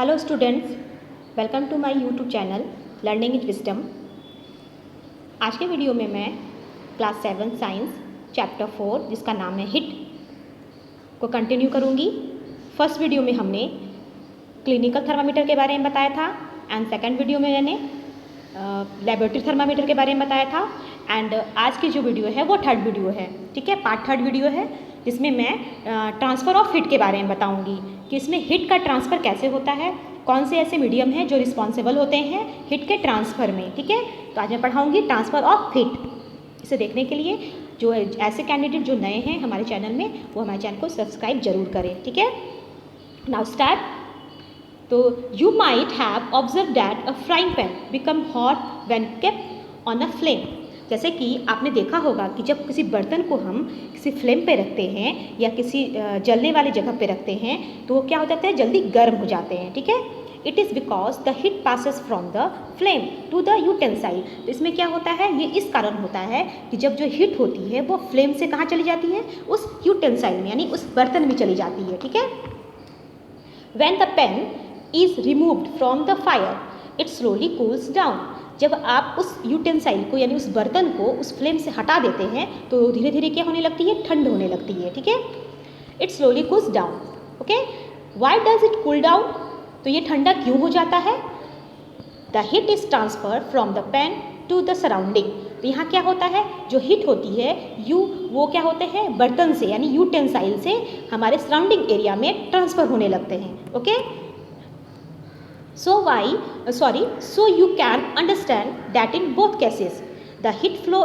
Hello students, welcome to my YouTube channel learning with wisdom. आज के video में मैं क्लास 7 साइंस चैप्टर 4 जिसका नाम है हिट को कंटिन्यू करूंगी। फर्स्ट वीडियो में हमने क्लिनिकल थर्मामीटर के बारे में बताया था एंड सेकंड वीडियो में मैंने लेबोरेटरी थर्मामीटर के बारे में बताया था एंड आज की जो वीडियो है वो थर्ड वीडियो है, ठीक है, पार्ट थर्ड वीडियो है जिसमें मैं ट्रांसफ़र ऑफ हिट के बारे में बताऊंगी कि इसमें हिट का ट्रांसफ़र कैसे होता है, कौन से ऐसे मीडियम हैं जो रिस्पॉन्सिबल होते हैं हिट के ट्रांसफ़र में, ठीक है। तो आज मैं पढ़ाऊंगी ट्रांसफ़र ऑफ हिट। इसे देखने के लिए जो ऐसे कैंडिडेट जो नए हैं हमारे चैनल में वो हमारे चैनल को सब्सक्राइब जरूर करें, ठीक है। Now start. तो you might have observe that a frying pan become hot when kept on a flame. जैसे कि आपने देखा होगा कि जब किसी बर्तन को हम किसी फ्लेम पे रखते हैं या किसी जलने वाली जगह पे रखते हैं तो वो क्या हो जाता है, जल्दी गर्म हो जाते हैं, ठीक है। It is because the heat passes from the flame to the utensil. तो इसमें क्या होता है, ये इस कारण होता है कि जब जो हीट होती है वो फ्लेम से कहाँ चली जाती है, उस यूटेंसाइल में यानी उस बर्तन में चली जाती है, ठीक है। When the pen is removed from the fire, it slowly cools down. जब आप उस यूटेंसाइल को यानी उस बर्तन को उस फ्लेम से हटा देते हैं तो धीरे धीरे क्या होने लगती है, ठंड होने लगती है, ठीक है। It slowly cools down, okay. Why does it cool down? तो ये ठंडा क्यों हो जाता है? The heat is transfer from the pan to the surrounding. तो यहाँ क्या होता है, जो हीट होती है वो क्या होते हैं, बर्तन से यानी यूटेंसाइल से हमारे सराउंडिंग एरिया में ट्रांसफ़र होने लगते हैं, okay. So you can understand that in both cases the heat flow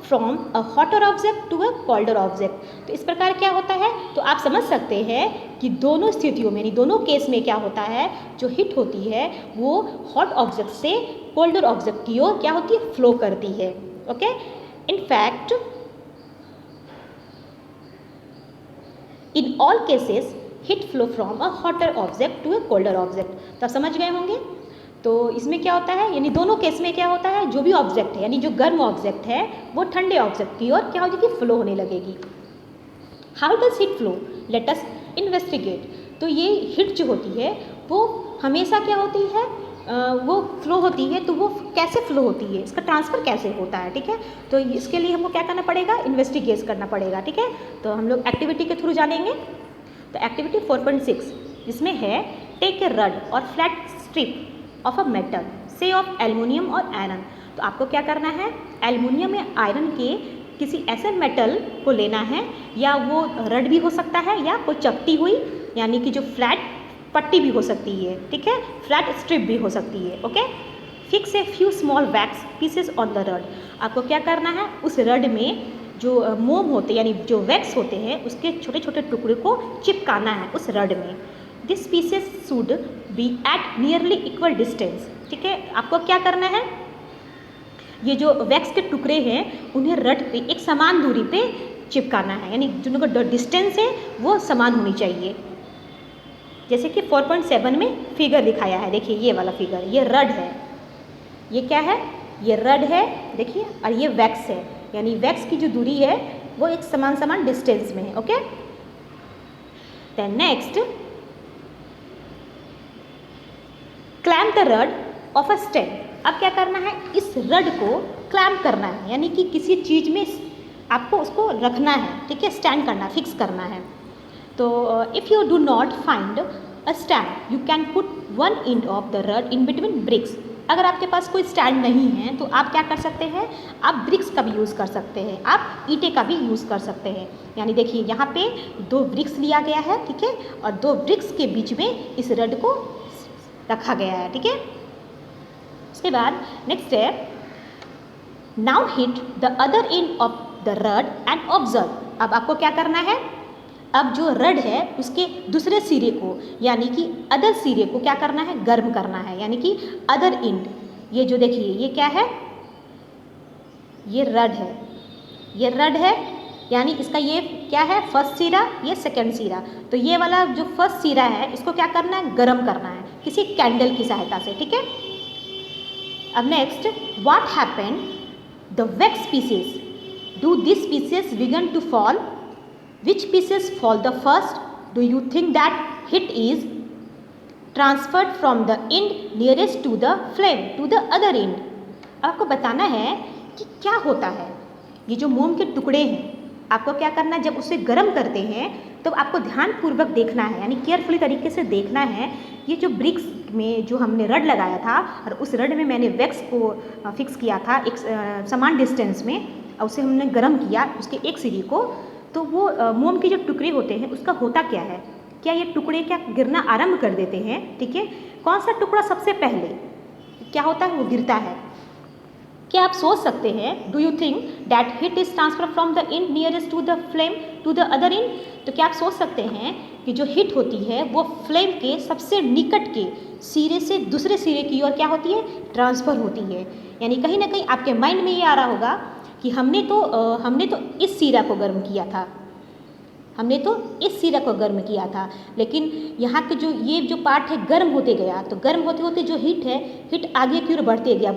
from a hotter object to a colder object. तो इस प्रकार क्या होता है, तो आप समझ सकते हैं कि दोनों स्थितियों में यानी दोनों केस में क्या होता है, जो हीट होती है वो हॉट ऑब्जेक्ट से कोल्डर ऑब्जेक्ट की ओर क्या होती है, फ्लो करती है, okay. In fact in all cases heat flow from a hotter object to a colder object. तो आप समझ गए होंगे। तो इसमें क्या होता है, यानी दोनों केस में क्या होता है, जो भी ऑब्जेक्ट है यानी जो गर्म ऑब्जेक्ट है वो ठंडे ऑब्जेक्ट की ओर क्या हो जाएगी, फ्लो होने लगेगी। How does heat flow, let us investigate. तो ये हीट जो होती है वो हमेशा क्या होती है, वो फ्लो होती है, तो वो कैसे फ्लो होती है, इसका ट्रांसफ़र कैसे होता है, ठीक है। तो इसके लिए हमको क्या करना पड़ेगा, इन्वेस्टिगेट करना पड़ेगा, ठीक है। तो हम लोग एक्टिविटी के थ्रू जानेंगे। तो एक्टिविटी 4.6 जिसमें है टेक ए रड और flat strip of a metal से ऑफ एल्युमिनियम और आयरन। तो आपको क्या करना है, एल्युमिनियम या आयरन के किसी ऐसे मेटल को लेना है, या वो रड भी हो सकता है या कोई चपटी हुई यानी कि जो फ्लैट पट्टी भी हो सकती है, ठीक है, फ्लैट स्ट्रिप भी हो सकती है, okay. Fix a few small wax pieces on the rod. आपको क्या करना है, उस रड में जो मोम होते यानी जो वैक्स होते हैं उसके छोटे छोटे टुकड़े को चिपकाना है उस रड में। This pieces should be at nearly equal distance, ठीक है। आपको क्या करना है, ये जो वैक्स के टुकड़े हैं उन्हें रड पे एक समान दूरी पे चिपकाना है, यानी जिनका डिस्टेंस है वो समान होनी चाहिए। जैसे कि 4.7 में फिगर दिखाया है, देखिए ये वाला फिगर, ये रड है, ये क्या है, ये रड है, देखिए, और ये वैक्स है, यानी वैक्स की जो दूरी है वो एक समान डिस्टेंस में है, okay. Then next, clamp the rod of a stand. अब क्या करना है, इस रड को क्लैम्प करना है, यानी कि किसी चीज़ में आपको उसको रखना है, ठीक है, स्टैंड करना, फिक्स करना है। तो if you do not find a stand you can put one end of the rod in between bricks. अगर आपके पास कोई स्टैंड नहीं है तो आप क्या कर सकते हैं, आप ब्रिक्स का भी यूज़ कर सकते हैं, आप ईंटे का भी यूज़ कर सकते हैं। यानी देखिए यहाँ पे 2 ब्रिक्स लिया गया है, ठीक है, और 2 ब्रिक्स के बीच में इस रड को रखा गया है, ठीक है। उसके बाद नेक्स्ट है, now hit the other end of the rod and observe. अब आपको क्या करना है, अब जो रड है उसके दूसरे सिरे को यानी कि अदर सिरे को क्या करना है, गर्म करना है, यानी कि अदर एंड। ये जो देखिए ये क्या है, ये रड है, ये रड है, यानी इसका ये क्या है, फर्स्ट सिरा, ये सेकंड सिरा। तो ये वाला जो फर्स्ट सिरा है इसको क्या करना है, गर्म करना है किसी कैंडल की सहायता से, ठीक है। अब next, what happened the wax pieces, do this pieces begin to fall, which pieces fall the first? Do you think that heat is transferred from the end nearest to the flame to the other end. आपको बताना है कि क्या होता है। ये जो मोम के टुकड़े हैं, आपको क्या करना है, जब उसे गर्म करते हैं तो आपको ध्यानपूर्वक देखना है, यानी केयरफुली तरीके से देखना है। ये जो ब्रिक्स में जो हमने रड लगाया था और उस रड में मैंने वैक्स को फिक्स किया था एक समान डिस्टेंस में, और उसे हमने गर्म किया उसके एक सिरे को, तो वो मोम के जो टुकड़े होते हैं उसका होता क्या है, क्या ये टुकड़े क्या गिरना आरंभ कर देते हैं। ठीक है, कौन सा टुकड़ा सबसे पहले क्या होता है, वो गिरता है। क्या आप सोच सकते हैं, do you think that heat is transfer from the end nearest to the flame to the other end. तो क्या आप सोच सकते हैं कि जो हीट होती है वो फ्लेम के सबसे निकट के सिरे से दूसरे सिरे की ओर क्या होती है, ट्रांसफ़र होती है। यानी कहीं ना कहीं आपके माइंड में ये आ रहा होगा कि हमने तो इस सिरा को गर्म किया था, हमने तो इस सिरा को गर्म किया था, लेकिन यहाँ के जो ये जो पार्ट है गर्म होते गया, तो गर्म होते होते जो हीट है, हीट आगे की ओर बढ़ते गया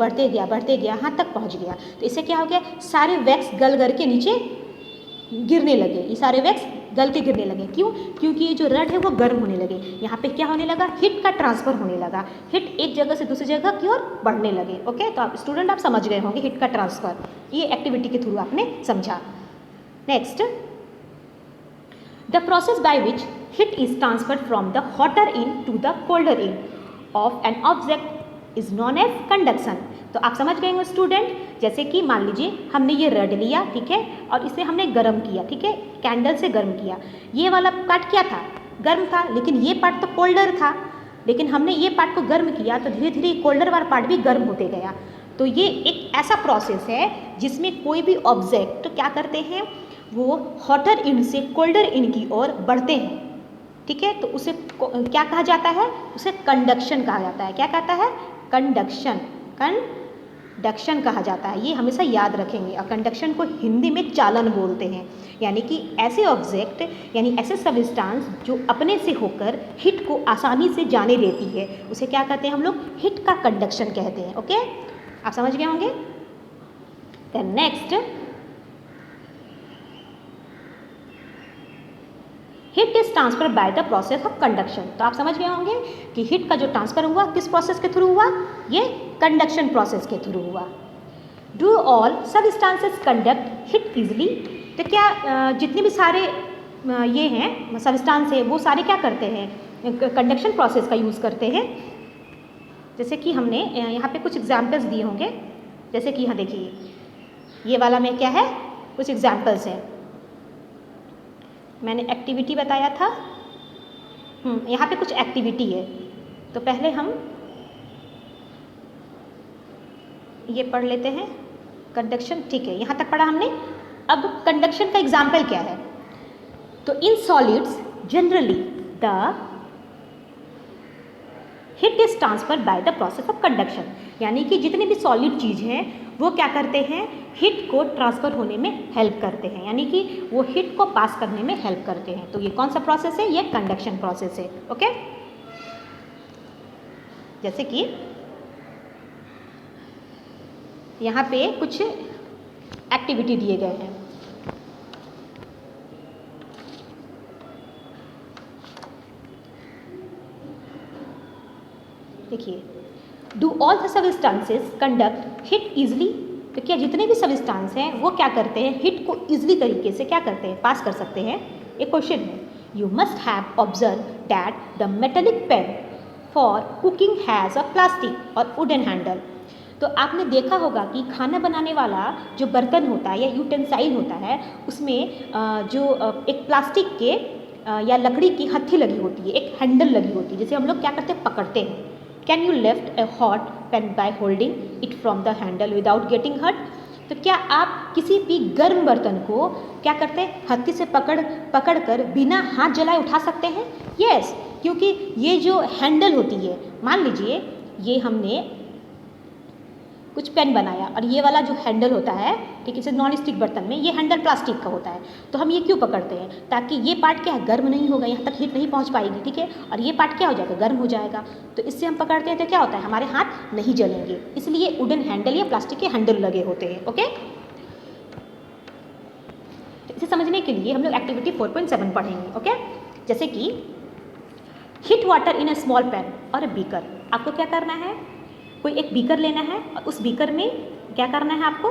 यहाँ तक पहुँच गया। तो इससे क्या हो गया, सारे वैक्स गल कर के नीचे गिरने लगे, ये सारे वैक्स गल के गिरने लगे। क्यों? क्योंकि ये जो रड है वो गर्म होने लगे, यहाँ पे क्या होने लगा, हीट का ट्रांसफ़र होने लगा, हीट एक जगह से दूसरी जगह की ओर बढ़ने लगे। ओके, तो आप स्टूडेंट आप समझ गए होंगे हीट का ट्रांसफ़र, ये एक्टिविटी के थ्रू आपने समझा। Next, the process by which heat is transferred from the hotter end to the colder end of an object is known as conduction। तो आप समझ गए होंगे स्टूडेंट, जैसे कि मान लीजिए हमने ये रड लिया, ठीक है, और इसे हमने गर्म किया, ठीक है, कैंडल से गर्म किया। ये वाला पार्ट क्या था, गर्म था, लेकिन ये पार्ट तो कोल्डर था, लेकिन हमने ये पार्ट को गर्म किया तो धीरे धीरे कोल्डर वाला पार्ट भी गर्म होते गया। तो ये एक ऐसा प्रोसेस है जिसमें कोई भी ऑब्जेक्ट क्या करते हैं, वो हॉटर इंड से कोल्डर इंड की ओर बढ़ते हैं। ठीक है, तो उसे क्या कहा जाता है, उसे कंडक्शन कहा जाता है। क्या कहता है, कंडक्शन, कंडक्शन कहा जाता है। ये हमेशा याद रखेंगे। और कंडक्शन को हिंदी में चालन बोलते हैं, यानी कि ऐसे ऑब्जेक्ट यानी ऐसे सब्सटेंस जो अपने से होकर हीट को आसानी से जाने देती है, उसे क्या कहते हैं हम लोग, हीट का कंडक्शन कहते हैं। ओके, आप समझ गए होंगे। Then next, heat is transfer by the process of conduction. तो आप समझ गए होंगे कि हीट का जो ट्रांसफर हुआ किस प्रोसेस के थ्रू हुआ, ये कंडक्शन प्रोसेस के थ्रू हुआ। Do all substances conduct heat easily. तो क्या जितने भी सारे ये हैं सबस्टेंस है वो सारे क्या करते हैं, कंडक्शन प्रोसेस का यूज़ करते हैं। जैसे कि हमने यहाँ पे कुछ एग्जाम्पल्स दिए होंगे, जैसे कि यहाँ देखिए ये वाला में क्या है, कुछ एग्जाम्पल्स हैं। मैंने एक्टिविटी बताया था, यहाँ पे कुछ एक्टिविटी है। तो पहले हम ये पढ़ लेते हैं, कंडक्शन, ठीक है, यहाँ तक पढ़ा हमने। अब कंडक्शन का एग्जाम्पल क्या है, तो in solids generally the heat is transfer by the process of conduction. यानी कि जितनी भी सॉलिड चीज़ हैं वो क्या करते हैं, हीट को ट्रांसफ़र होने में हेल्प करते हैं, यानी कि वो हीट को पास करने में हेल्प करते हैं। तो ये कौन सा प्रोसेस है, ये कंडक्शन प्रोसेस है। ओके, जैसे कि यहाँ पे कुछ एक्टिविटी दिए गए हैं। देखिए, do all the substances conduct heat easily. तो क्या जितने भी सबस्टेंस हैं वो क्या करते हैं, हीट को इजली तरीके से क्या करते हैं, पास कर सकते हैं। एक क्वेश्चन है, you must have observe that the metallic pan for cooking has a plastic और वुडन हैंडल। तो आपने देखा होगा कि खाना बनाने वाला जो बर्तन होता है या यूटेंसाइल होता है, उसमें जो एक प्लास्टिक के या लकड़ी की हत्थी लगी होती है, एक हैंडल लगी होती है, जिसे हम लोग क्या करते हैं, पकड़ते हैं। Can you lift a hot pan by holding it from the handle without getting hurt. तो क्या आप किसी भी गर्म बर्तन को क्या करते हैं, हत्थी से पकड़ कर बिना हाथ जलाए उठा सकते हैं। यस, क्योंकि ये जो हैंडल होती है, मान लीजिए ये हमने कुछ पेन बनाया और ये वाला जो हैंडल होता है, ठीक है, जैसे नॉन स्टिक बर्तन में ये हैंडल प्लास्टिक का होता है, तो हम ये क्यों पकड़ते हैं, ताकि ये पार्ट क्या है, गर्म नहीं होगा, यहाँ तक हीट नहीं पहुँच पाएगी, ठीक है, और ये पार्ट क्या हो जाएगा, गर्म हो जाएगा। तो इससे हम पकड़ते हैं तो क्या होता है, हमारे हाथ नहीं जलेंगे, इसलिए वुडन हैंडल या प्लास्टिक के हैंडल लगे होते हैं। ओके, तो इसे समझने के लिए हम लोग एक्टिविटी 4.7 पढ़ेंगे। ओके, जैसे कि heat water in a small pan और अ बीकर। आपको क्या करना है, कोई एक बीकर लेना है और उस बीकर में क्या करना है आपको,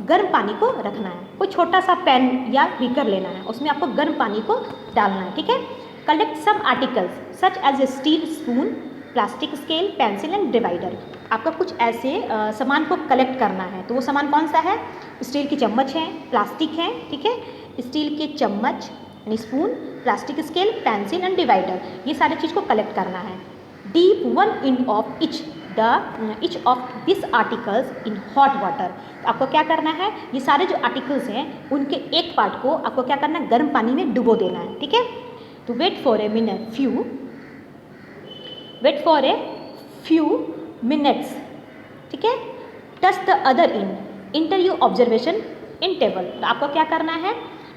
गर्म पानी को रखना है। कोई छोटा सा पैन या बीकर लेना है, उसमें आपको गर्म पानी को डालना है, ठीक है। Collect some articles such as a steel spoon, plastic scale, pencil and divider. आपको कुछ ऐसे सामान को कलेक्ट करना है। तो वो सामान कौन सा है, स्टील की चम्मच है, प्लास्टिक है, ठीक है, स्टील के चम्मच यानी spoon, plastic scale, pencil and divider, ये सारी चीज़ को कलेक्ट करना है। Deep one inch of each of this articles in hot water. तो आपको क्या करना है, ये सारे जो आर्टिकल्स हैं उनके एक पार्ट को आपको क्या करना है, गर्म पानी में डुबो देना है, ठीक है। तो wait for a few minutes, ठीक है। Touch the other enter you observation in table. तो आपको क्या करना है,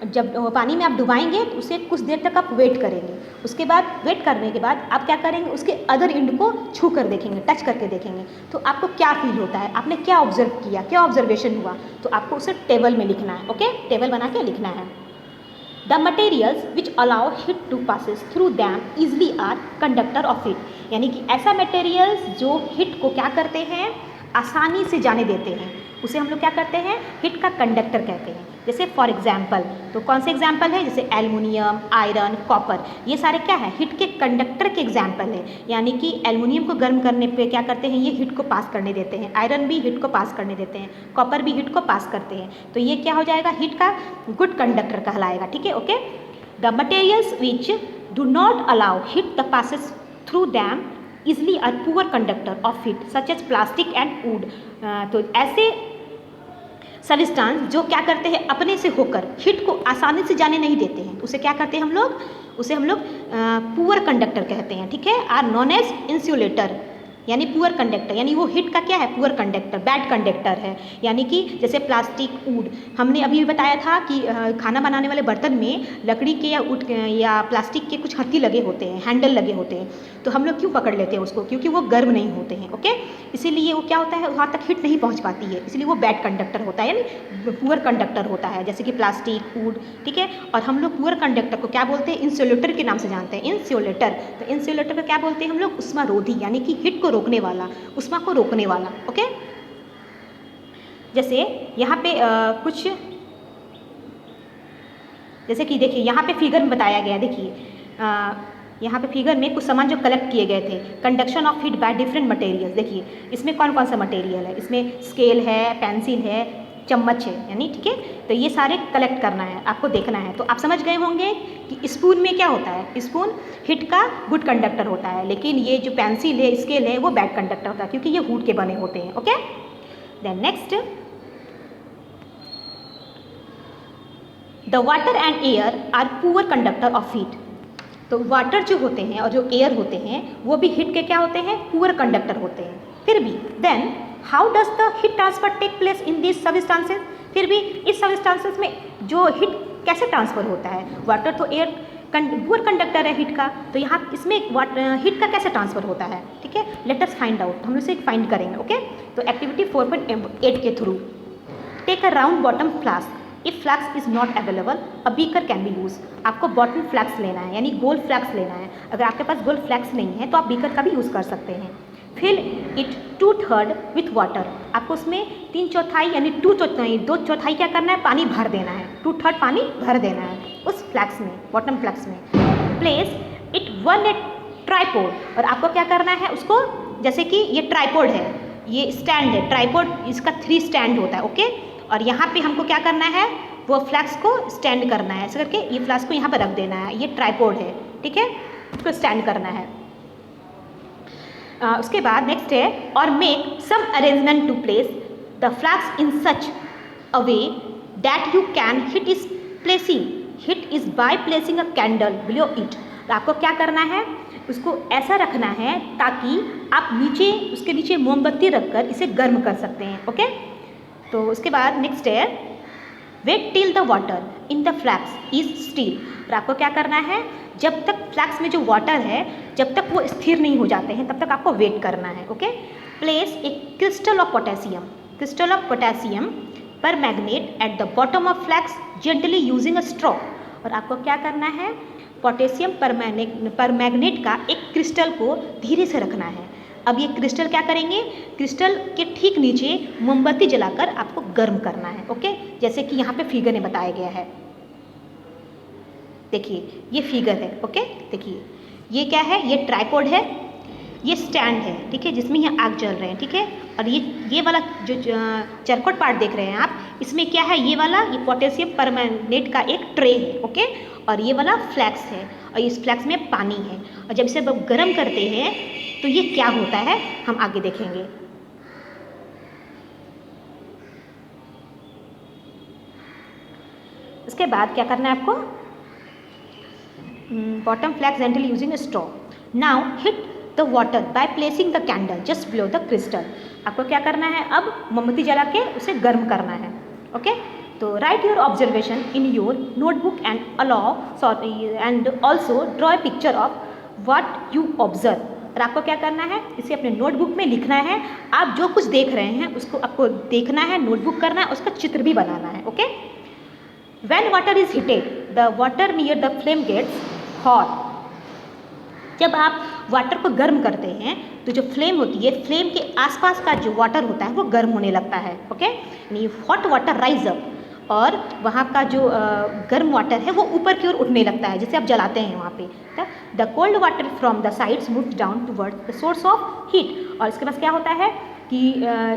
जब पानी में आप डुबाएंगे तो उसे कुछ देर तक आप वेट करेंगे। उसके बाद वेट करने के बाद आप क्या करेंगे, उसके अदर एंड को छू कर देखेंगे, टच करके देखेंगे, तो आपको क्या फील होता है, आपने क्या ऑब्जर्व किया, क्या ऑब्जर्वेशन हुआ, तो आपको उसे टेबल में लिखना है, ओके, टेबल बना के लिखना है। The materials which allow heat to passes through them easily are conductor of heat. यानी कि ऐसा मटेरियल्स जो हीट को क्या करते हैं, आसानी से जाने देते हैं, उसे हम लोग क्या करते हैं, हीट का कंडक्टर कहते हैं। जैसे फॉर एग्जाम्पल, तो कौन से एग्जाम्पल है, जैसे एल्युमिनियम, आयरन, कॉपर, ये सारे क्या है, हीट के कंडक्टर के एग्जाम्पल है। यानी कि एल्युमिनियम को गर्म करने पे क्या करते हैं, ये हीट को पास करने देते हैं, आयरन भी हीट को पास करने देते हैं, कॉपर भी हीट को पास करते हैं। तो ये क्या हो जाएगा, हीट का गुड कंडक्टर कहलाएगा, ठीक है, okay. The materials which do not allow heat the passes through them easily are poor conductor of heat such as plastic and wood. तो ऐसे सब्सटेंस जो क्या करते हैं, अपने से होकर हीट को आसानी से जाने नहीं देते हैं, उसे क्या करते हैं हम लोग, उसे हम लोग पुअर कंडक्टर कहते हैं, ठीक है। आर नॉन एज इंसुलेटर, यानी पुअर कंडक्टर, यानी वो हीट का क्या है, पुअर कंडक्टर, बैड कंडक्टर है। यानी कि जैसे प्लास्टिक, वुड, हमने अभी भी बताया था कि खाना बनाने वाले बर्तन में लकड़ी के या वुड या प्लास्टिक के कुछ हत्थी लगे होते हैं, हैंडल लगे होते हैं, तो हम लोग क्यों पकड़ लेते हैं उसको, क्योंकि वो गर्म नहीं होते हैं, ओके। इसीलिए वो क्या होता है, वहाँ तक हीट नहीं पहुँच पाती है, इसलिए वो बैड कंडक्टर होता है, यानी पुअर कंडक्टर होता है, जैसे कि प्लास्टिक, वुड, ठीक है। और हम लोग पुअर कंडक्टर को क्या बोलते हैं, इंसुलेटर के नाम से जानते हैं, इंसुलेटर। तो इंसुलेटर को क्या बोलते हैं हम लोग, उष्मारोधी, यानी कि हीट को रोकने वाला, उष्मा को रोकने वाला, ओके। जैसे यहाँ पे कुछ, जैसे कि देखिए यहाँ पे फिगर में बताया गया, देखिए यहाँ पे फिगर में कुछ सामान जो कलेक्ट किए गए थे, conduction of heat by different materials. देखिए इसमें कौन कौन सा मटेरियल है, इसमें स्केल है, पेंसिल है, चम्मच है, यानी ठीक है। तो ये सारे कलेक्ट करना है, आपको देखना है। तो आप समझ गए होंगे कि स्पून में क्या होता है, स्पून हीट का गुड कंडक्टर होता है, लेकिन ये जो पेंसिल है, स्केल है, वो बैड कंडक्टर होता है, क्योंकि ये वुड के बने होते हैं, okay. Then next, the water and air are poor conductor of heat. तो वाटर जो होते हैं और जो एयर होते हैं वो भी हीट के क्या होते हैं, पुअर कंडक्टर होते हैं। फिर भी then how does the heat transfer take place in this substances. फिर भी इस सबस्टांसेस में जो हीट कैसे ट्रांसफर होता है, वाटर तो एयर पुअर कंडक्टर है हीट का, तो यहाँ इसमें हीट का कैसे ट्रांसफर होता है, ठीक है। लेट अस फाइंड आउट, हम इसे फाइंड करेंगे, ओके। तो एक्टिविटी 4.8 के through, take a round bottom flask, if flask is not available a beaker can be use. आपको बॉटम फ्लास्क लेना है, यानी गोल फ्लास्क लेना है। अगर आपके पास गोल फ्लास्क नहीं है तो आप बीकर का भी यूज़ कर सकते हैं। Fill it 2/3 with water. आपको उसमें 3/4 यानी 2/4 क्या करना है, पानी भर देना है, 2/3 पानी भर देना है उस फ्लास्क में, बॉटम फ्लास्क में। Place it one A tripod, और आपको क्या करना है उसको, जैसे कि ये ट्राइपॉड है, ये स्टैंड है, ट्राइपॉड इसका 3 स्टैंड होता है, ओके। और यहाँ पे हमको क्या करना है, वो फ्लास्क को स्टैंड करना है, ऐसे करके ये फ्लास्क को यहाँ पर रख देना है, ये ट्राइपॉड है, ठीक है, उसको स्टैंड करना है। उसके बाद नेक्स्ट है, और make some arrangement to place the flask in such a way that you can heat is by placing a candle below it. तो आपको क्या करना है, उसको ऐसा रखना है ताकि आप नीचे, उसके नीचे मोमबत्ती रखकर इसे गर्म कर सकते हैं, ओके। तो उसके बाद नेक्स्ट है, wait till the water in the flask is still. और आपको क्या करना है, जब तक फ्लास्क में जो वाटर है, जब तक वो स्थिर नहीं हो जाते हैं, तब तक आपको वेट करना है, okay. Place a crystal of potassium permanganate at the bottom of flask gently using a straw. और आपको क्या करना है, पोटेशियम परमैंगनेट का एक क्रिस्टल को धीरे से रखना है। अब ये क्रिस्टल क्या करेंगे, क्रिस्टल के ठीक नीचे मोमबत्ती जलाकर आपको गर्म करना है। ओके, जैसे कि यहाँ पे फिगर में बताया गया है, देखिए ये फिगर है। ओके, देखिए ये क्या है, ये ट्राइपॉड है, ये स्टैंड है, ठीक है, जिसमें ये आग जल रहे हैं, ठीक है। और ये वाला जो चरकोट पार्ट देख रहे हैं आप, इसमें क्या है, ये वाला ये पोटेशियम परमैंगनेट का एक ट्रे है। ओके, और ये वाला फ्लैक्स है, और इस फ्लैक्स में पानी है। और जब इसे गर्म करते हैं तो ये क्या होता है हम आगे देखेंगे। इसके बाद क्या करना है आपको, bottom flask gently using a straw. Now hit the water by placing the candle just below the crystal. आपको क्या करना है, अब मोमबत्ती जला के उसे गर्म करना है। ओके, तो right your observation in your notebook and also draw a picture of what you observe. और आपको क्या करना है, इसे अपने नोटबुक में लिखना है। आप जो कुछ देख रहे हैं उसको आपको देखना है, नोटबुक करना है, उसका चित्र भी बनाना है। Okay, when water is heated the water near the flame gets hot. जब आप वाटर को गर्म करते हैं तो जो फ्लेम होती है, फ्लेम के आसपास का जो वाटर होता है वो गर्म होने लगता है। ओके, यानी हॉट वाटर राइज अप, और वहाँ का जो गर्म वाटर है वो ऊपर की ओर उठने लगता है, जैसे आप जलाते हैं वहाँ पे। The cold water from the sides moves down toward the source of heat. और इसके पास क्या होता है कि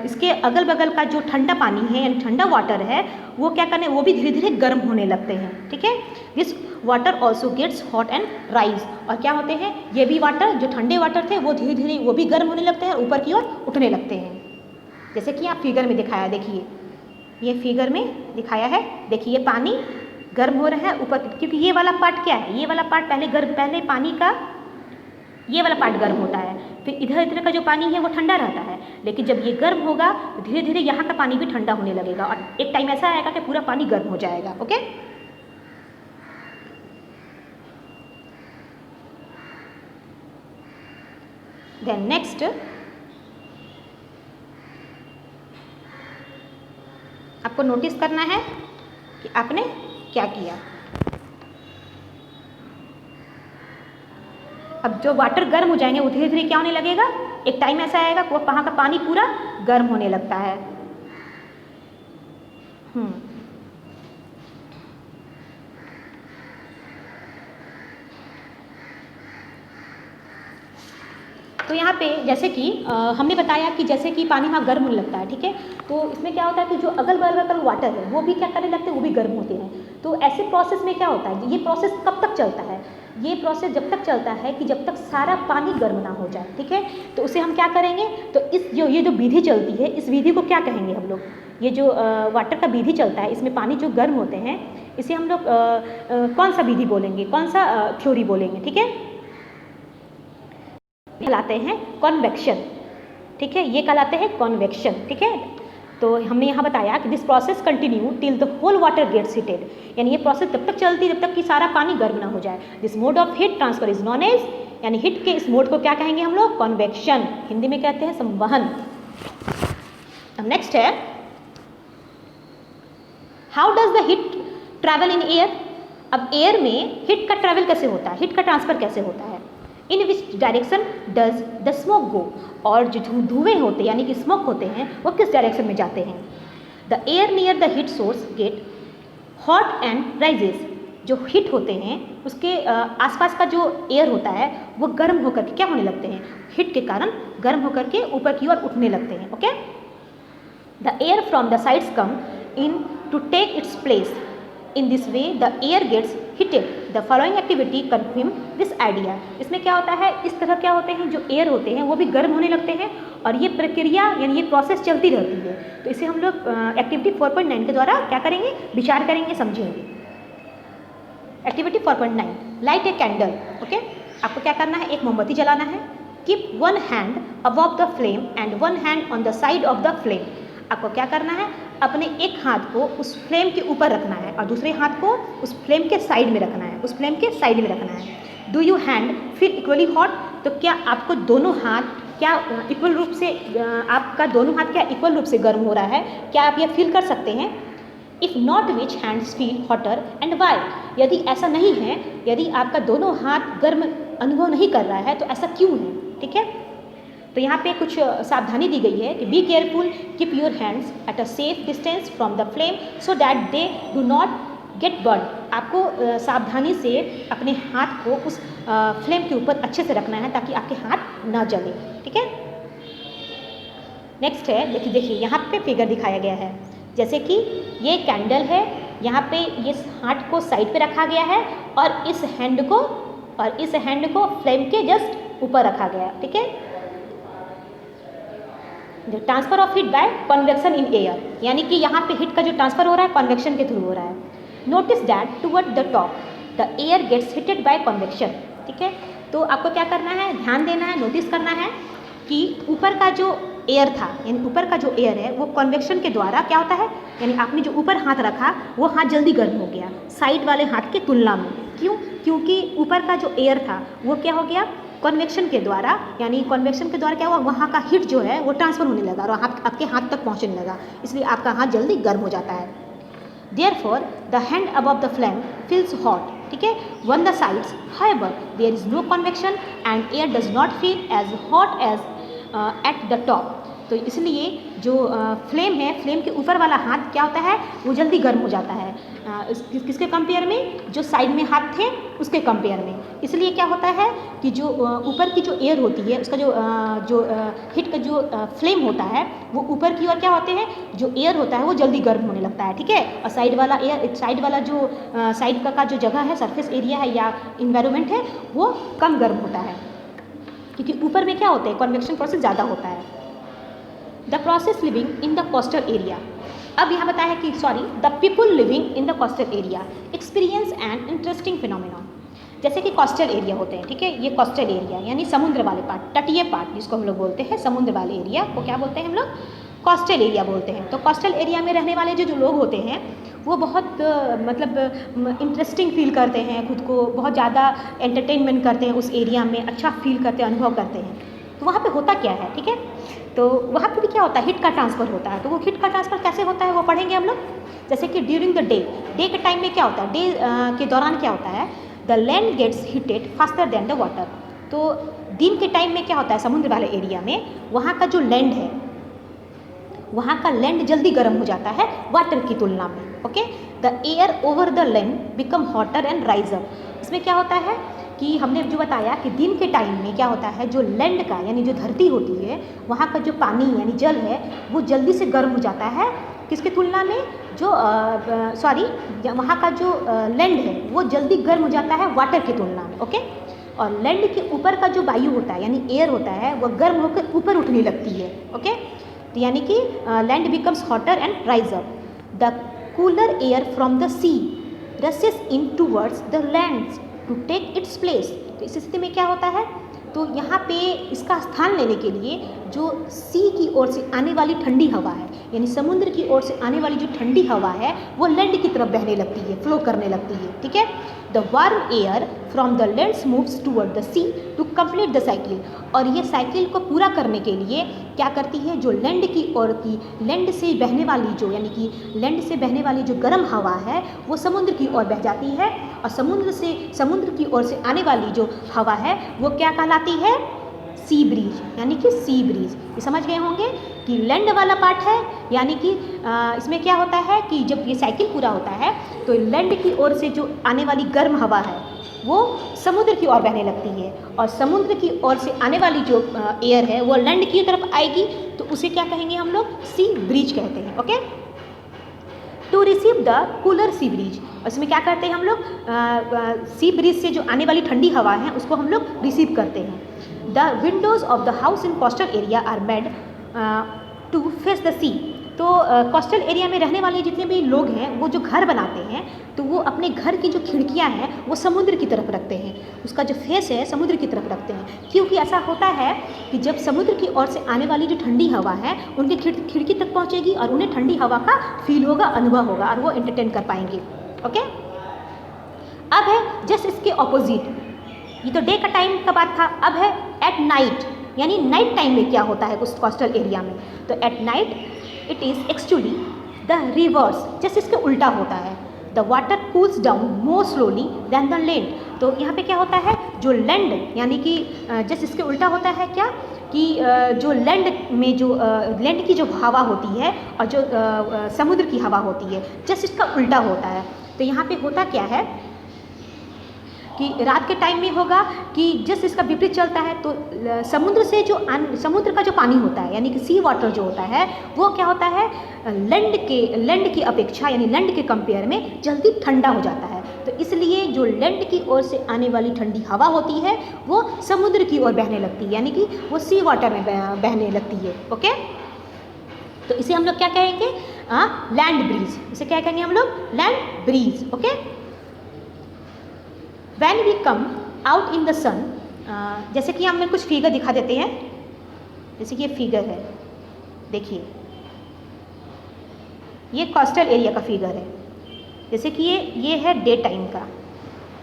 इसके अगल बगल का जो ठंडा पानी है यानी ठंडा वाटर है वो क्या करने, वो भी धीरे धीरे गर्म होने लगते हैं। ठीक है, this water also gets hot and rise. और क्या होते हैं, ये भी वाटर, जो ठंडे वाटर थे वो धीरे धीरे वो भी गर्म होने लगते हैं और ऊपर की ओर उठने लगते हैं, जैसे कि आप फिगर में दिखाया। देखिए ये फिगर में दिखाया है, देखिए ये पानी गर्म हो रहा है ऊपर, क्योंकि ये वाला पार्ट क्या है, ये वाला पार्ट पहले पानी का ये वाला पार्ट गर्म होता है, फिर इधर का जो पानी है वो ठंडा रहता है। लेकिन जब ये गर्म होगा तो धीरे धीरे यहाँ का पानी भी ठंडा होने लगेगा और एक टाइम ऐसा आएगा कि पूरा पानी गर्म हो जाएगा। ओके, देन नेक्स्ट आपको नोटिस करना है कि आपने क्या किया। अब जो वाटर गर्म हो जाएंगे वो धीरे धीरे क्या होने लगेगा, एक टाइम ऐसा आएगा कि वहाँ का पानी पूरा गर्म होने लगता है। तो यहाँ पे जैसे कि हमने बताया कि जैसे कि पानी वहाँ गर्म होने लगता है, ठीक है, तो इसमें क्या होता है कि जो अगल बगल का वाटर है वो भी क्या करने लगते हैं, वो भी गर्म होते हैं। तो ऐसे प्रोसेस में क्या होता है, ये प्रोसेस कब तक चलता है, ये प्रोसेस जब तक चलता है कि जब तक सारा पानी गर्म ना हो जाए। ठीक है, तो उसे हम क्या करेंगे, तो ये जो विधि चलती है इस विधि को क्या कहेंगे हम लोग, ये जो वाटर का विधि चलता है इसमें पानी जो गर्म होते हैं इसे हम लोग कौन सा विधि बोलेंगे, कौन सा थ्योरी बोलेंगे। ठीक है, कहलाते हैं कॉन्वेक्शन। ठीक है, ये कहलाते हैं कॉन्वेक्शन। ठीक है, तो हमने यहाँ बताया कि this process continue till the whole water gets heated, यानी ये प्रोसेस तब तक चलती है जब तक कि सारा पानी गर्म ना हो जाए। This mode of heat transfer is known as, यानी हीट के इस मोड को क्या कहेंगे हम लोग, कॉन्वेक्शन, हिंदी में कहते हैं संवहन। अब नेक्स्ट है, how does the heat travel in air. अब एयर में हीट का ट्रैवल कैसे होता है, हीट का ट्रांसफर कैसे होता है, in which direction does the smoke go, और जो धुएं होते हैं यानी कि स्मोक होते हैं वो किस डायरेक्शन में जाते हैं। The air near the heat source get hot and rises, जो हीट होते हैं उसके आसपास का जो एयर होता है वो गर्म होकर के क्या होने लगते हैं, हीट के कारण गर्म होकर के ऊपर की ओर उठने लगते हैं। Okay, the air from the sides come in to take its place, in this way the air gets heated. The following activity confirm this idea. इसमें क्या होता है, इस तरह क्या होते हैं, जो एयर होते हैं वो भी गर्म होने लगते हैं और ये प्रक्रिया यानी ये प्रोसेस चलती रहती है। तो इसे हम लोग एक्टिविटी 4.9 के द्वारा क्या करेंगे, विचार करेंगे, समझेंगे। Activity 4.9, light a candle. Okay, आपको क्या करना है, एक मोमबत्ती जलाना है। Keep one hand above the flame and one hand on the side of the flame. आपको क्या करना है, अपने एक हाथ को उस फ्लेम के ऊपर रखना है और दूसरे हाथ को उस फ्लेम के साइड में रखना है, उस फ्लेम के साइड में रखना है। Do you hand feel equally hot, तो क्या आपको दोनों हाथ क्या इक्वल रूप से आपका दोनों हाथ क्या इक्वल रूप से गर्म हो रहा है, क्या आप ये फील कर सकते हैं। If not which hands feel hotter and why. यदि ऐसा नहीं है, यदि आपका दोनों हाथ गर्म अनुभव नहीं कर रहा है तो ऐसा क्यों है, ठीक है। तो यहाँ पे कुछ सावधानी दी गई है कि be careful, keep your hands at a safe distance from the flame so that they do not gate burn. आपको सावधानी से अपने हाथ को उस फ्लेम के ऊपर अच्छे से रखना है ताकि आपके हाथ ना जले, ठीक है। नेक्स्ट है, देखिए यहाँ पे फिगर दिखाया गया है, जैसे कि ये कैंडल है, यहाँ पे ये हाथ को साइड पे रखा गया है और इस हैंड को फ्लेम के जस्ट ऊपर रखा गया, ठीक है। जो transfer of heat bye convection in air, यानी कि यहाँ पे हीट का जो ट्रांसफर हो रहा है कन्वेक्शन के थ्रू हो रहा है। Notice that toward the top the air gets heated by convection, ठीक है। तो आपको क्या करना है, ध्यान देना है, नोटिस करना है कि ऊपर का जो एयर था, यानी ऊपर का जो एयर है वो कन्वेक्शन के द्वारा क्या होता है, यानी आपने जो ऊपर हाथ रखा वो हाथ जल्दी गर्म हो गया साइड वाले हाथ के तुलना में। क्यों? क्योंकि ऊपर का जो एयर था वो क्या हो गया, कन्वेक्शन के द्वारा, यानी कन्वेक्शन के द्वारा क्या हुआ, वहाँ का हीट जो है वो ट्रांसफर होने लगा और आपके हाथ तक पहुँचने लगा, इसलिए आपका हाथ जल्दी गर्म हो जाता है। Therefore, the hand above the flame feels hot, ठीक है, on the sides. However, there is no convection and air does not feel as hot as at the top. तो इसलिए जो फ्लेम है, फ्लेम के ऊपर वाला हाथ क्या होता है, वो जल्दी गर्म हो जाता है किसके कंपेयर में, जो साइड में हाथ थे उसके कंपेयर में। इसलिए क्या होता है कि जो ऊपर की जो एयर होती है उसका जो हीट का जो फ्लेम होता है वो ऊपर की ओर क्या होते हैं, जो एयर होता है वो जल्दी गर्म होने लगता है, ठीक है। और साइड वाला जो साइड का जो जगह है, सरफेस एरिया है या इन्वायरमेंट है, वो कम गर्म होता है क्योंकि ऊपर में क्या होता है, कन्वेक्शन प्रोसेस ज़्यादा होता है। The process living in the coastal area, अब यहाँ बताया कि the people living in the coastal area experience an interesting phenomenon. जैसे कि कोस्टल एरिया होते हैं, ठीक है, ये कोस्टल एरिया यानी समुद्र वाले पार्ट, तटीय पार्ट जिसको हम लोग बोलते हैं, समुद्र वाले एरिया को क्या बोलते हैं हम लोग, कोस्टल एरिया बोलते हैं। तो कोस्टल एरिया में रहने वाले जो लोग होते हैं वो बहुत मतलब इंटरेस्टिंग फील करते हैं, खुद को बहुत ज़्यादा एंटरटेनमेंट करते हैं, उस एरिया में अच्छा फील करते हैं, अनुभव करते हैं। तो वहाँ पे होता क्या है, ठीक है, तो वहाँ पे भी क्या होता है, हीट का ट्रांसफ़र होता है। तो वो हीट का ट्रांसफ़र कैसे होता है वो पढ़ेंगे हम लोग। जैसे कि ड्यूरिंग द डे के टाइम में क्या होता है, डे के दौरान क्या होता है, the land gets heated faster than the water. तो दिन के टाइम में क्या होता है, समुद्र वाले एरिया में वहाँ का जो लैंड है, वहाँ का लैंड जल्दी गर्म हो जाता है वाटर की तुलना में, okay. The air over the land become hotter and rise up. इसमें क्या होता है कि हमने जो बताया कि दिन के टाइम में क्या होता है, जो लैंड का यानी जो धरती होती है वहाँ का जो पानी यानी जल है वो जल्दी से गर्म हो जाता है किसकी तुलना में, जो वहाँ का जो लैंड है वो जल्दी गर्म हो जाता है वाटर की तुलना में, ओके। और लैंड के ऊपर का जो वायु होता है यानी एयर होता है वो गर्म होकर ऊपर उठने लगती है, ओके। तो यानी कि land becomes hotter and rise up. The cooler air from the sea rushes in towards the lands to take its place. तो इस स्थिति में क्या होता है, तो यहाँ पे इसका स्थान लेने के लिए जो सी की ओर से आने वाली ठंडी हवा है, यानी समुद्र की ओर से आने वाली जो ठंडी हवा है वो लैंड की तरफ बहने लगती है, फ्लो करने लगती है, ठीक है। The warm air from the lands moves toward the sea to complete the cycle. और ये साइकिल को पूरा करने के लिए क्या करती है, जो लैंड की ओर की लैंड से बहने वाली जो यानी कि लैंड से बहने वाली जो गर्म हवा है वो समुद्र की ओर बह जाती है और समुद्र की ओर से आने वाली जो हवा है वो क्या कहलाती है, सी ब्रीज, यानी कि सी ब्रीज। ये समझ गए होंगे कि लैंड वाला पार्ट है, यानी कि इसमें क्या होता है कि जब ये साइकिल पूरा होता है तो लैंड की ओर से जो आने वाली गर्म हवा है वो समुद्र की ओर बहने लगती है और समुद्र की ओर से आने वाली जो एयर है वो लैंड की तरफ आएगी, तो उसे क्या कहेंगे हम लोग, सी ब्रीज कहते हैं, okay. To receive the cooler sea breeze, इसमें क्या करते हैं हम लोग, सी ब्रीज से जो आने वाली ठंडी हवा है उसको हम लोग रिसीव करते हैं। The windows of the house in coastal area are made to face the sea. तो कोस्टल एरिया में रहने वाले जितने भी लोग हैं वो जो घर बनाते हैं तो वो अपने घर की जो खिड़कियां हैं वो समुद्र की तरफ रखते हैं, उसका जो फेस है समुद्र की तरफ रखते हैं, क्योंकि ऐसा होता है कि जब समुद्र की ओर से आने वाली जो ठंडी हवा है उनकी खिड़की तक पहुंचेगी और उन्हें ठंडी हवा का फील होगा, अनुभव होगा और वो एंटरटेन कर पाएंगे, ओके। अब है जस्ट इसके ऑपोजिट, ये तो डे का टाइम का बात था, अब है एट नाइट, यानी नाइट टाइम में क्या होता है उस कोस्टल एरिया में। तो at night it is actually the reverse, जैसे इसके उल्टा होता है। The water cools down more slowly than the land. तो यहाँ पे क्या होता है, जो लैंड यानी कि जैसे इसके उल्टा होता है क्या कि जो लैंड में जो लैंड की जो हवा होती है और जो समुद्र की हवा होती है, जैसे इसका उल्टा होता है। तो यहाँ पे होता क्या है कि रात के टाइम में होगा कि जस्ट इसका विपरीत चलता है, तो समुद्र से जो समुद्र का जो पानी होता है यानी कि सी वाटर जो होता है वो क्या होता है, लैंड की अपेक्षा यानी लैंड के कंपेयर में जल्दी ठंडा हो जाता है। तो इसलिए जो लैंड की ओर से आने वाली ठंडी हवा होती है वो समुद्र की ओर बहने लगती है, यानी कि वो सी वाटर में बहने लगती है। ओके, तो इसे हम लोग क्या कहेंगे, लैंड ब्रीज। इसे क्या कहेंगे हम लोग, land breeze. Okay, When we come out in the sun, जैसे कि हमें कुछ फिगर दिखा देते हैं, जैसे कि ये फिगर है, देखिए ये कोस्टल एरिया का फिगर है। जैसे कि ये है डे टाइम का,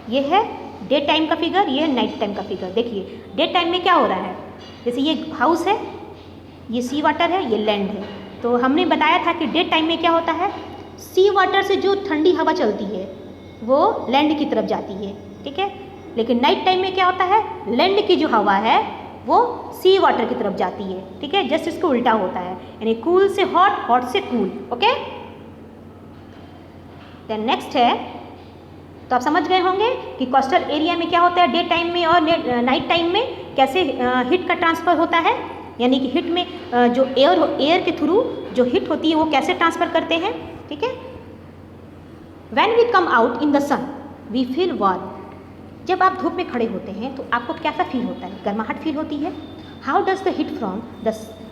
ये है डे टाइम का फिगर, ये है नाइट टाइम का फिगर। देखिए डे टाइम में क्या हो रहा है, जैसे ये हाउस है, ये सी वाटर है, ये लैंड है। तो हमने बताया था कि डे टाइम में क्या होता है, सी वाटर से जो ठंडी हवा चलती है वो लैंड की तरफ जाती है, ठीक है। लेकिन नाइट टाइम में क्या होता है, लैंड की जो हवा है वो सी वाटर की तरफ जाती है, ठीक है। जस्ट इसको उल्टा होता है, यानी कूल से हॉट, हॉट से कूल। ओके, देन नेक्स्ट है, तो आप समझ गए होंगे कि कोस्टल एरिया में क्या होता है, डे टाइम में और नाइट टाइम में कैसे हीट का ट्रांसफ़र होता है, यानी कि हीट में जो एयर के थ्रू जो हीट होती है वो कैसे ट्रांसफ़र करते हैं, ठीक है। When we come out in the sun we feel warm. जब आप धूप में खड़े होते हैं तो आपको कैसा फील होता है, गर्माहट फील होती है। How does the heat from the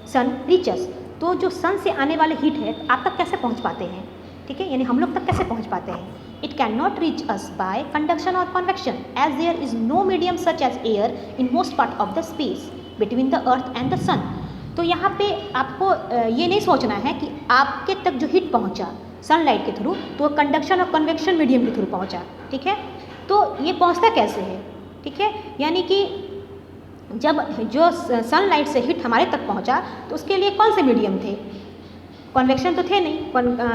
sun reach us. तो जो सन से आने वाले हीट है आप तक कैसे पहुंच पाते हैं, ठीक है, यानी हम लोग तक कैसे पहुंच पाते हैं। It can not reach us by conduction और convection as there is no medium such as air in most part of the space between the earth and the sun. तो यहाँ पे आपको ये नहीं सोचना है कि आपके तक जो हीट पहुँचा सनलाइट के थ्रू तो कंडक्शन और कन्वेक्शन मीडियम के थ्रू पहुँचा, ठीक है। तो ये पहुँचता कैसे है, ठीक है, यानी कि जब जो सनलाइट से हीट हमारे तक पहुँचा तो उसके लिए कौन से मीडियम थे, कन्वेक्शन तो थे नहीं,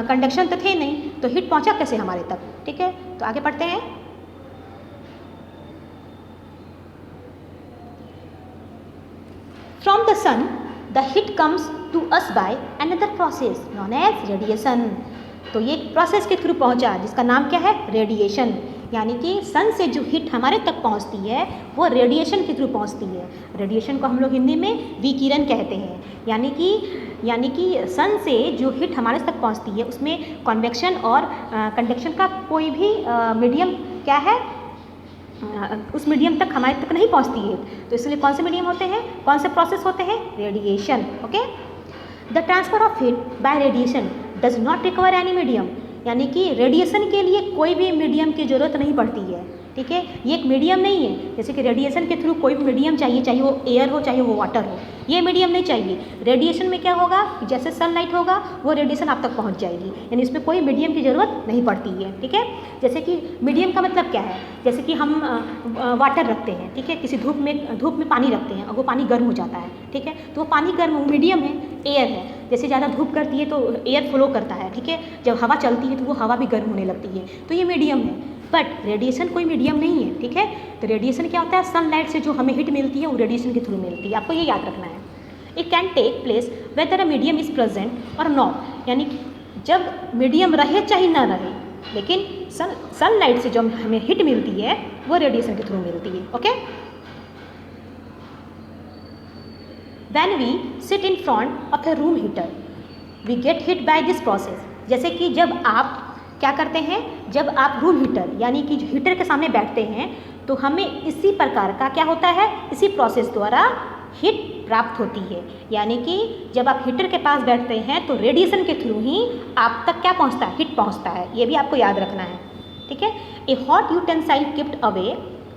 कंडक्शन तो थे नहीं, तो हीट पहुँचा कैसे हमारे तक, ठीक है। तो आगे पढ़ते हैं। From the sun the heat comes to us by another process known as radiation. तो ये प्रोसेस के थ्रू पहुँचा जिसका नाम क्या है, रेडिएशन। यानी कि सन से जो हीट हमारे तक पहुंचती है वो रेडिएशन के थ्रू पहुंचती है। रेडिएशन को हम लोग हिंदी में विकिरण कहते हैं। यानी कि सन से जो हीट हमारे तक पहुंचती है उसमें कन्वेक्शन और कंडक्शन का कोई भी मीडियम क्या है, उस मीडियम तक हमारे तक नहीं पहुंचती है। तो इसलिए कौन से मीडियम होते हैं, कौन से प्रोसेस होते हैं, radiation. Okay, the transfer of heat bye radiation does not require any medium. यानी कि रेडिएशन के लिए कोई भी मीडियम की ज़रूरत नहीं पड़ती है, ठीक है। ये एक मीडियम नहीं है, जैसे कि रेडिएशन के थ्रू कोई भी मीडियम चाहिए, चाहे वो एयर हो चाहे वो वाटर हो, ये मीडियम नहीं चाहिए। रेडिएशन में क्या होगा, जैसे सनलाइट होगा वो रेडिएशन आप तक पहुंच जाएगी, यानी इसमें कोई मीडियम की ज़रूरत नहीं पड़ती है, ठीक है। जैसे कि मीडियम का मतलब क्या है, जैसे कि हम वाटर रखते हैं, ठीक है, किसी धूप में पानी रखते हैं और वो पानी गर्म हो जाता है, ठीक है, तो वो पानी गर्म मीडियम है, एयर है। जैसे ज़्यादा धूप करती है तो एयर फ्लो करता है, ठीक है, जब हवा चलती है तो वो हवा भी गर्म होने लगती है, तो ये मीडियम है। बट रेडिएशन कोई मीडियम नहीं है, ठीक है। तो रेडिएशन क्या होता है, सनलाइट से जो हमें हीट मिलती है वो रेडिएशन के थ्रू मिलती है, आपको ये याद रखना है। It can take place whether a medium is present और नॉट। यानी कि जब मीडियम रहे चाहे ना रहे, लेकिन सनलाइट से जो हमें हीट मिलती है वो रेडिएशन के थ्रू मिलती है। Okay, when we sit in front of a room heater we get heat by this process. जैसे कि जब आप क्या करते हैं, जब आप रूम हीटर यानी कि हीटर के सामने बैठते हैं तो हमें इसी प्रकार का क्या होता है, इसी प्रोसेस द्वारा हीट प्राप्त होती है। यानी कि जब आप हीटर के पास बैठते हैं तो रेडिएशन के थ्रू ही आप तक क्या पहुंचता है, हीट पहुंचता है, ये भी आपको याद रखना है, ठीक है। A hot utensil kept away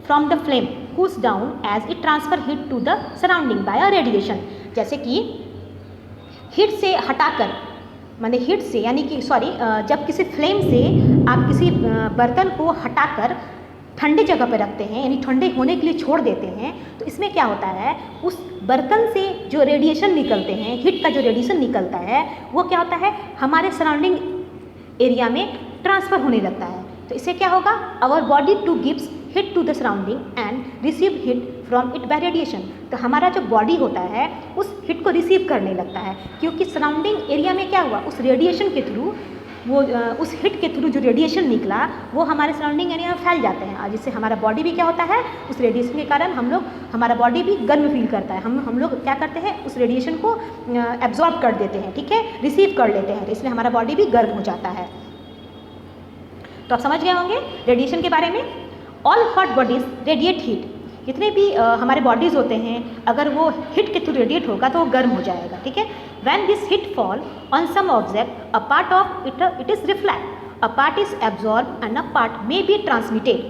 from the flame cools down as it transfer heat to the surrounding by a radiation. जैसे कि हीट से हटाकर, माने हीट से यानी कि जब किसी फ्लेम से आप किसी बर्तन को हटाकर ठंडे जगह पर रखते हैं, यानी ठंडे होने के लिए छोड़ देते हैं, तो इसमें क्या होता है, उस बर्तन से जो रेडिएशन निकलते हैं, हीट का जो रेडिएशन निकलता है, वो क्या होता है, हमारे सराउंडिंग एरिया में ट्रांसफ़र होने लगता है। तो इससे क्या होगा, our body to gives heat to the surrounding and receive heat from it by radiation. तो हमारा जो बॉडी होता है उस हीट को रिसीव करने लगता है, क्योंकि सराउंडिंग एरिया में क्या हुआ, उस रेडिएशन के थ्रू, वो उस हीट के थ्रू जो रेडिएशन निकला वो हमारे सराउंडिंग एरिया में फैल जाते हैं, और जिससे हमारा बॉडी भी क्या होता है, उस रेडिएशन के कारण हमारा बॉडी भी गर्म फील करता है। हम लोग क्या करते हैं, उस रेडिएशन को एब्जॉर्ब कर देते हैं, ठीक है, रिसीव कर लेते हैं, तो इसलिए हमारा बॉडी भी गर्म हो जाता है। तो आप समझ गए होंगे रेडिएशन के बारे में। All hot bodies radiate heat, जितने भी हमारे बॉडीज़ होते हैं, अगर वो हीट के थ्रू रेडिएट होगा तो वो गर्म हो जाएगा, ठीक है। When this heat fall on some object, a part of it is reflect, a part is absorb and a part may be transmitted,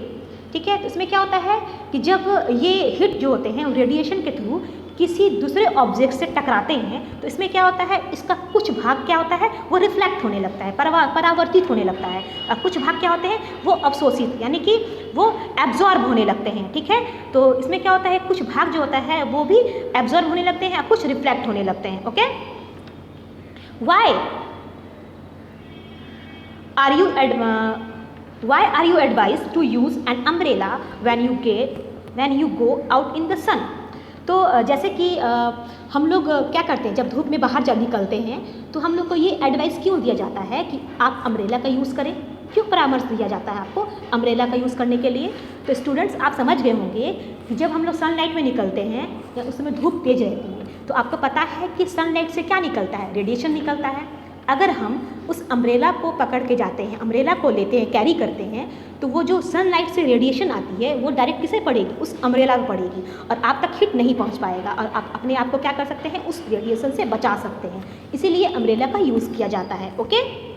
ठीक है। तो इसमें क्या होता है कि जब ये हीट जो होते हैं रेडिएशन के थ्रू किसी दूसरे ऑब्जेक्ट से टकराते हैं, तो इसमें क्या होता है, इसका कुछ भाग क्या होता है, वो रिफ्लेक्ट होने लगता है, परावर्तित होने लगता है, और कुछ भाग क्या होते हैं, वो अवशोषित, यानी कि वो एब्जॉर्ब होने लगते हैं, ठीक है। तो इसमें क्या होता है, कुछ भाग जो होता है वो भी एब्जॉर्ब होने लगते हैं, कुछ रिफ्लेक्ट होने लगते हैं, okay. Why are you advise to use an umbrella when you go out in the sun. तो जैसे कि हम लोग क्या करते हैं, जब धूप में बाहर जब निकलते हैं तो हम लोग को ये एडवाइस क्यों दिया जाता है कि आप अम्ब्रेला का यूज़ करें, क्यों परामर्श दिया जाता है आपको अम्ब्रेला का यूज़ करने के लिए। तो स्टूडेंट्स आप समझ गए होंगे कि जब हम लोग सनलाइट में निकलते हैं या उस समय धूप तेज रहती है, तो आपको पता है कि सनलाइट से क्या निकलता है, रेडिएशन निकलता है। अगर हम उस अम्ब्रेला को पकड़ के जाते हैं, अम्ब्रेला को लेते हैं, कैरी करते हैं, तो वो जो सनलाइट से रेडिएशन आती है वो डायरेक्ट किसे पड़ेगी, उस अम्ब्रेला को पड़ेगी, और आप तक हीट नहीं पहुंच पाएगा, और आप अपने आप को क्या कर सकते हैं, उस रेडिएशन से बचा सकते हैं। इसीलिए अम्ब्रेला का यूज़ किया जाता है, ओके।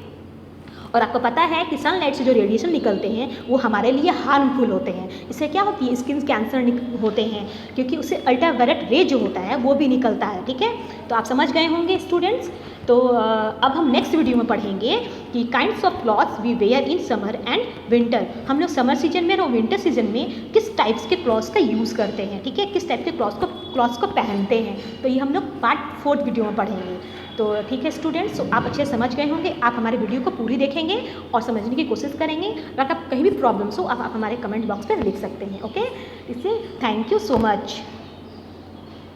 और आपको पता है कि सनलाइट से जो रेडिएशन निकलते हैं वो हमारे लिए हार्मफुल होते हैं। इससे क्या होती है, स्किन कैंसर होते हैं, क्योंकि उससे अल्ट्रावायलेट रे जो होता है वो भी निकलता है, ठीक है। तो आप समझ गए होंगे स्टूडेंट्स। तो अब हम नेक्स्ट वीडियो में पढ़ेंगे कि kinds of clothes we wear in summer and winter. हम लोग समर सीजन में और विंटर सीजन में किस टाइप्स के क्लॉथ्स का यूज़ करते हैं, ठीक है, किस टाइप के क्लॉथ्स को पहनते हैं। तो ये हम लोग पार्ट 4 वीडियो में पढ़ेंगे। तो ठीक है स्टूडेंट्स, तो आप अच्छे समझ गए होंगे। आप हमारे वीडियो को पूरी देखेंगे और समझने की कोशिश करेंगे। अगर आप कहीं भी प्रॉब्लम्स हो आप हमारे कमेंट बॉक्स पर लिख सकते हैं, ओके। इससे थैंक यू सो मच।